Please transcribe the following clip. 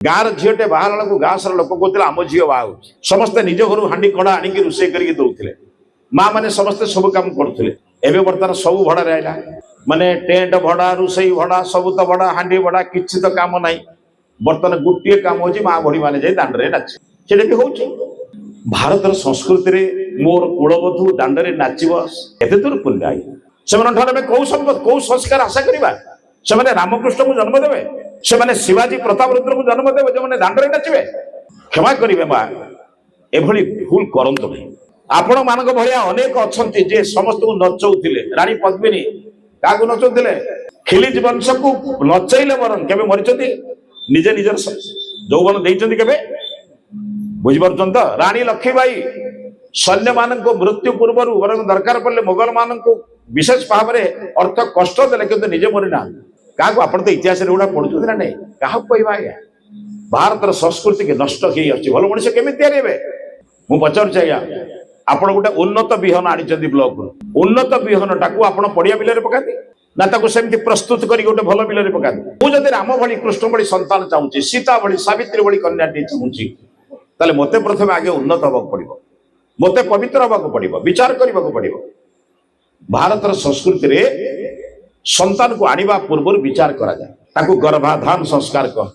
गाँव झीटे बाहर बेलू गाँ सारा लोक कहते आम झील बाहा समस्ते निज घर हांडी कड़ा आणिकी रोषे करके दौले माँ मैंने समस्ते सब कम करुले एवं बर्तमान सब भड़ा आईला माने टेंट भड़ा रोषे भड़ा सब तो भड़ा हांडी भड़ा किसी तो कम ना बर्तमान गोटे कम हो माँ भड़ी मैंने जाए दांडे नाच से भी हूँ भारतर संस्कृति मोर कुलबधू दांडे नाचब एत दूर पुण्य आई से कौ संस्कार आशा करवा से रामकृष्ण को जन्म देवे से शिवाजी प्रताप रुद्र को जन्म देवे जो मैंने दांडे नाचे क्षमा करेंगे माँ एभली भूल करतु नहीं आपण मान भाया अनेक अच्छा जे समस्त को नचौले रानी पद्मिनी क्या नचौले खिलिज वंश को नचैले मरन के मरी निजे निजर यौवन देते के बुझीपार तो रानी लक्ष्मीबाई सैन्य मान मृत्यु पूर्व वर दरकार पड़े मोगल मान को विशेष भाव में अर्थ कष्ट देले कि निजे मरी ना क्या आप इतिहास पढ़ुं ना नहीं क्या कहवा आज्ञा भारतर संस्कृति के नष्ट भल मनुष्य केमी मुझे पचार आज्ञा आपण गोटे उन्नत विहन आनी ब्लॉक उन्नत विहन टाक आप पड़िया बिल पकाती ना सेमती प्रस्तुत कर गोटे भल बिल पकाती मुझे राम भली कृष्ण भली संतान चाहूँगी सीता भली सावित्री भली कन्या चाहूँगी ताले मते प्रथम आगे उन्नत हवा पड़ो मते पवित्र हवा पड़ो विचार करने पड़ो भारतर संस्कृति रे संतान को आनिबा पूर्व विचार करा जाए ताकू गर्भाधान संस्कार कह